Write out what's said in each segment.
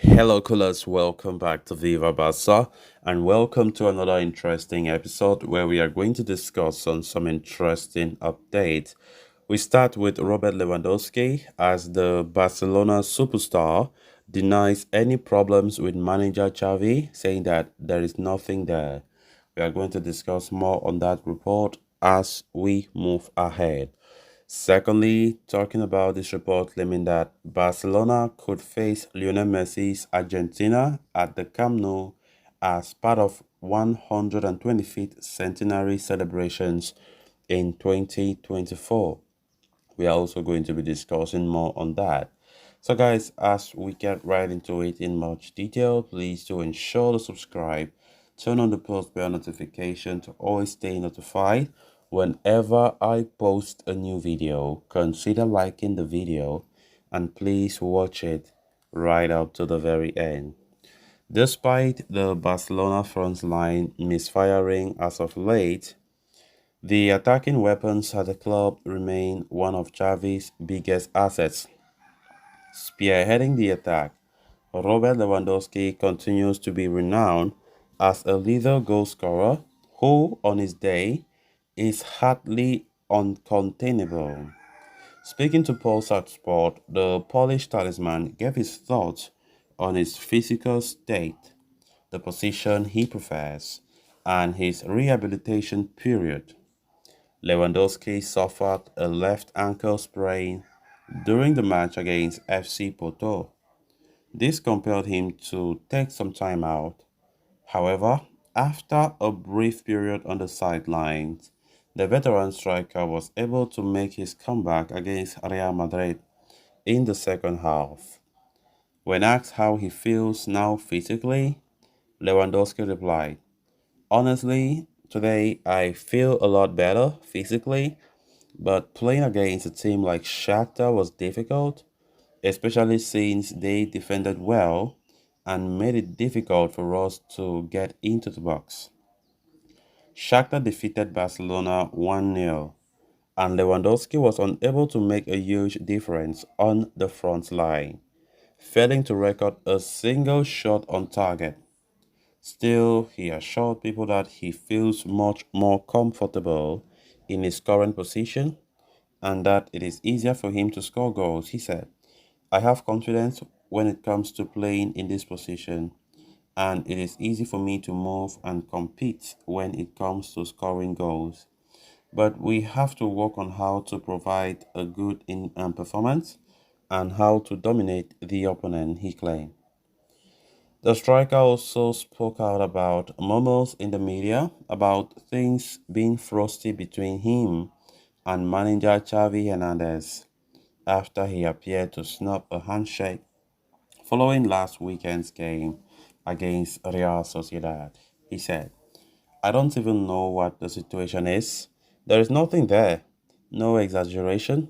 Hello, coolers. Welcome back to Viva Barca, and welcome to another interesting episode where we are going to discuss on some interesting updates. We start with Robert Lewandowski as the Barcelona superstar denies any problems with manager Xavi, saying that there is nothing there. We are going to discuss more on that report as we move ahead. Secondly, talking about this report claiming that Barcelona could face Lionel Messi's Argentina at the Camp Nou as part of 125th centenary celebrations in 2024. We are also going to be discussing more on that. So guys, as we get right into it in much detail, please do ensure to subscribe, turn on the post bell notification to always stay notified whenever I post a new video. Consider liking the video and please watch it right up to the very end. Despite the Barcelona front line misfiring as of late, the attacking weapons at the club remain one of Xavi's biggest assets. Spearheading the attack, Robert Lewandowski continues to be renowned as a lethal goal scorer who, on his day, is hardly uncontainable. Speaking to Polsat Sport, the Polish talisman gave his thoughts on his physical state, the position he prefers, and his rehabilitation period. Lewandowski suffered a left ankle sprain during the match against FC Porto. This compelled him to take some time out. However, after a brief period on the sidelines, the veteran striker was able to make his comeback against Real Madrid in the second half. When asked how he feels now physically, Lewandowski replied, "Honestly, today I feel a lot better physically, but playing against a team like Shakhtar was difficult, especially since they defended well and made it difficult for us to get into the box." Shakhtar defeated Barcelona 1-0, and Lewandowski was unable to make a huge difference on the front line, failing to record a single shot on target. Still, he assured people that he feels much more comfortable in his current position and that it is easier for him to score goals. He said, "I have confidence when it comes to playing in this position, and it is easy for me to move and compete when it comes to scoring goals. But we have to work on how to provide a good performance and how to dominate the opponent," he claimed. The striker also spoke out about murmurs in the media about things being frosty between him and manager Xavi Hernandez after he appeared to snub a handshake following last weekend's game against Real Sociedad. He said, "I don't even know what the situation is. There is nothing there, no exaggeration.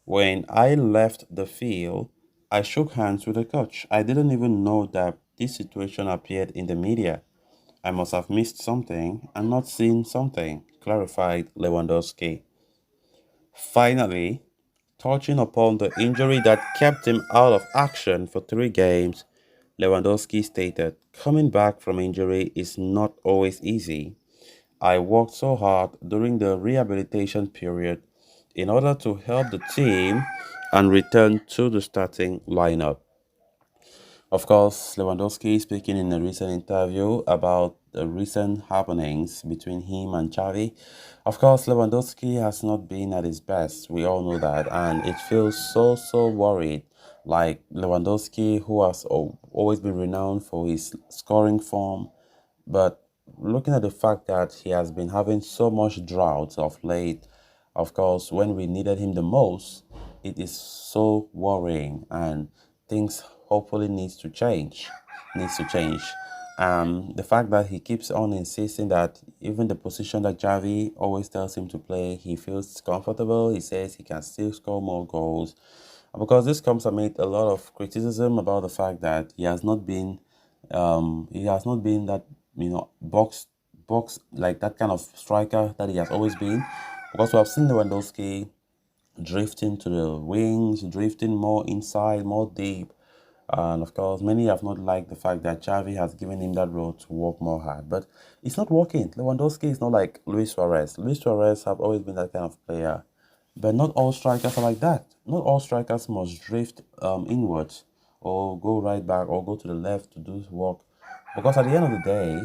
When I left the field, I shook hands with the coach. I didn't even know that this situation appeared in the media. I must have missed something and not seen something," clarified Lewandowski. Finally, touching upon the injury that kept him out of action for 3 games, Lewandowski stated, "Coming back from injury is not always easy. I worked so hard during the rehabilitation period in order to help the team and return to the starting lineup." Of course, Lewandowski speaking in a recent interview about the recent happenings between him and Xavi. Of course, Lewandowski has not been at his best. We all know that, and it feels so worried. Like Lewandowski, who has always been renowned for his scoring form, but looking at the fact that he has been having so much drought of late, of course, when we needed him the most, it is so worrying, and things hopefully needs to change. The fact that he keeps on insisting that even the position that Javi always tells him to play, he feels comfortable. He says he can still score more goals. Because this comes amid a lot of criticism about the fact that he has not been that box like that kind of striker that he has always been. Because we have seen Lewandowski drifting to the wings, drifting more inside, more deep. And of course, many have not liked the fact that Xavi has given him that role to work more hard. But it's not working. Lewandowski is not like Luis Suarez. Luis Suarez have always been that kind of player. But not all strikers are like that. Not all strikers must drift inwards or go right back or go to the left to do work. Because at the end of the day,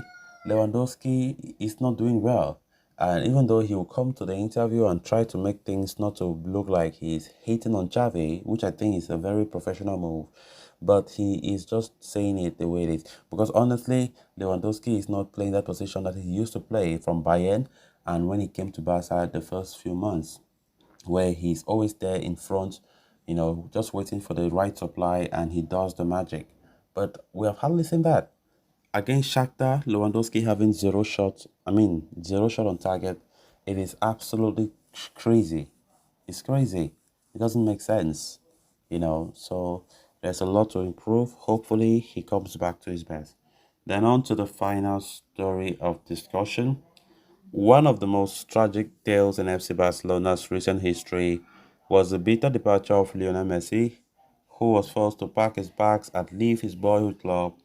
Lewandowski is not doing well. And even though he will come to the interview and try to make things not to look like he's hating on Xavi, which I think is a very professional move, but he is just saying it the way it is. Because honestly, Lewandowski is not playing that position that he used to play from Bayern and when he came to Barca the first few months, where he's always there in front, just waiting for the right supply and he does the magic. But we have hardly seen that. Against Shakhtar, Lewandowski having zero shot on target. It is absolutely crazy. It's crazy. It doesn't make sense. So there's a lot to improve. Hopefully, he comes back to his best. Then on to the final story of discussion. One of the most tragic tales in FC Barcelona's recent history was the bitter departure of Lionel Messi, who was forced to pack his bags and leave his boyhood club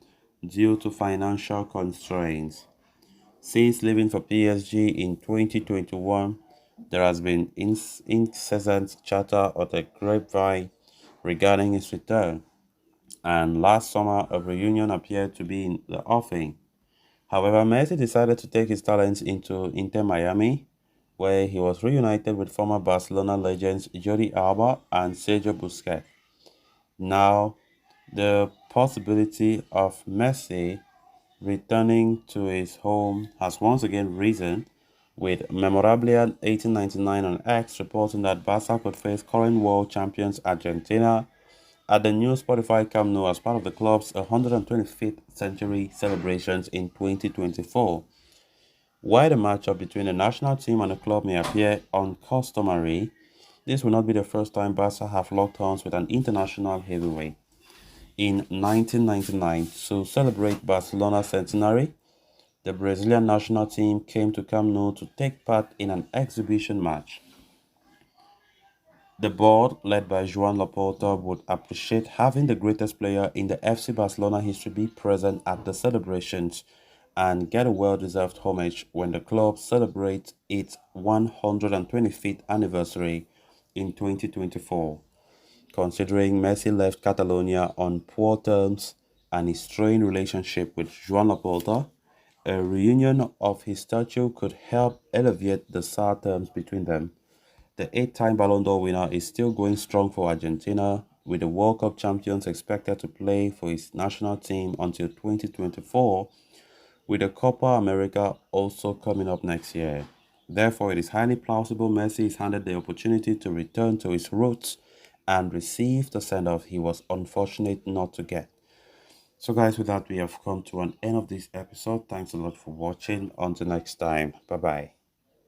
due to financial constraints. Since leaving for PSG in 2021, there has been incessant chatter on the grapevine regarding his return, and last summer a reunion appeared to be in the offing. However, Messi decided to take his talents into Inter Miami, where he was reunited with former Barcelona legends Jordi Alba and Sergio Busquets. Now, the possibility of Messi returning to his home has once again risen, with Memorabilia 1899 on X reporting that Barca could face current world champions Argentina at the new Spotify Camp Nou as part of the club's 125th century celebrations in 2024. While the matchup between the national team and the club may appear uncustomary, this will not be the first time Barca have locked horns with an international heavyweight. In 1999, to celebrate Barcelona's centenary, the Brazilian national team came to Camp Nou to take part in an exhibition match. The board, led by Joan Laporta, would appreciate having the greatest player in the FC Barcelona history be present at the celebrations and get a well-deserved homage when the club celebrates its 125th anniversary in 2024. Considering Messi left Catalonia on poor terms and his strained relationship with Joan Laporta, a reunion of his statue could help alleviate the sour terms between them. The eight-time Ballon d'Or winner is still going strong for Argentina, with the World Cup champions expected to play for his national team until 2024, with the Copa America also coming up next year. Therefore, it is highly plausible Messi is handed the opportunity to return to his roots and receive the send-off he was unfortunate not to get. So guys, with that, we have come to an end of this episode. Thanks a lot for watching. Until next time. Bye-bye.